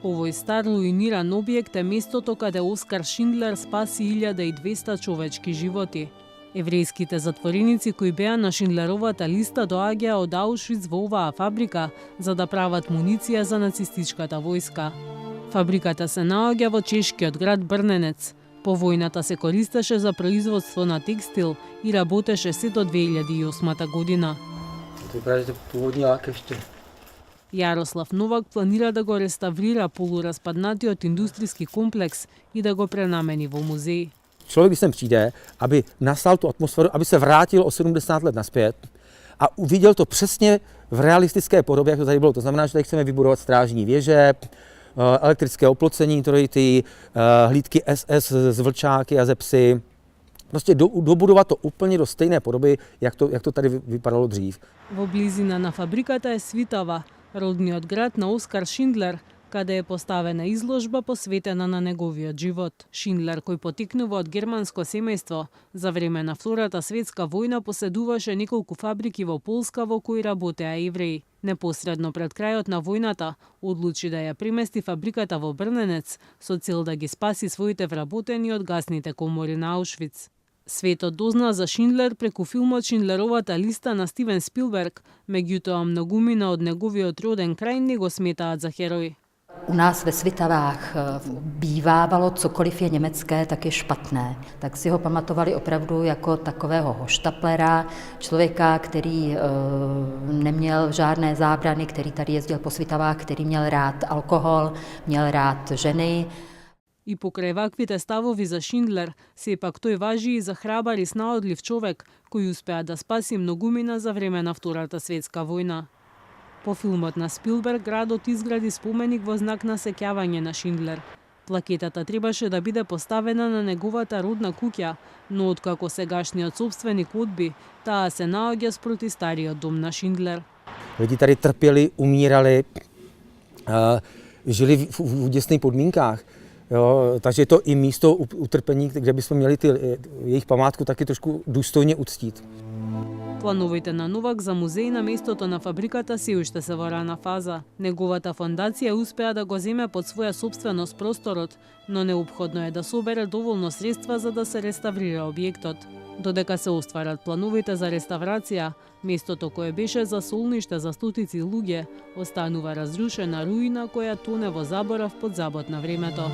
Овој стар руиниран објект е местото каде Оскар Шиндлер спаси 1200 човечки животи. Еврејските затвореници кои беа на Шиндлеровата листа доаѓаа од Аушвиц во оваа фабрика за да прават муниција за нацистичката војска. Фабриката се наоѓа во чешкиот град Брненец. По војната се користеше за производство на текстил и работеше се до 2008 година. Јарослав Новак планира да го реставрира полураспаднатиот индустријски комплекс и да го пренамени во музеј. Člověk, když sem přijde, aby nastal tu atmosféru, aby se vrátil o 70 let nazpět a uviděl to přesně v realistické podobě, jak to tady bylo. To znamená, že tady chceme vybudovat strážní věže, elektrické oplocení, ty hlídky SS z vlčáky a ze psy. Prostě dobudovat to úplně do stejné podoby, jak to tady vypadalo dřív. Во близина на фабриката е Свитава, родниот град на Оскар Шиндлер, каде е поставена изложба посветена на неговиот живот. Шиндлер, кој потекнува од германско семејство, за време на Втората светска војна поседуваше неколку фабрики во Полска во кои работеа евреи. Непосредно пред крајот на војната, одлучи да ја премести фабриката во Брненец со цел да ги спаси своите вработени од гасните комори на Аушвиц. Светот дозна за Шиндлер преку филмот Шиндлеровата листа на Стивен Спилберг, меѓутоа многумина од неговиот роден крај не го сметаат за херој. U nás ve Svitavách bývávalo cokoliv je německé, tak je špatné. Tak si ho pamatovali opravdu jako takového hoštaplera, člověka, který neměl žádné zábrany, který tady jezdil po Svitavách, který měl rád alkohol, měl rád ženy. И покрај ваквите ставови за Шиндлер, сепак тој важи и за храбар и снаодлив човек, кој успеа да спаси многумина за време на Втората светска војна. По филмот на Спилберг, градот изгради споменик во знак на сеќавање на Шиндлер. Плакетата требаше да биде поставена на неговата родна куќа, но откако сегашниот собственик одби, таа се наоѓа спроти стариот дом на Шиндлер. Lidi tady trpěli, umírali, žili v úděsných podmínkách. Jo, takže je to i místo utrpení, kde bychom měli jejich památku taky trošku důstojně uctít. Плановите на Новак за музеј на местото на фабриката се уште се во рана фаза. Неговата фондација успеа да го земе под своја собственост просторот, но неопходно е да собере доволно средства за да се реставрира објектот. Додека се остварат плановите за реставрација, местото кое беше за солниште за стотици луѓе, останува разрушена руина која тоне во заборав под забот на времето.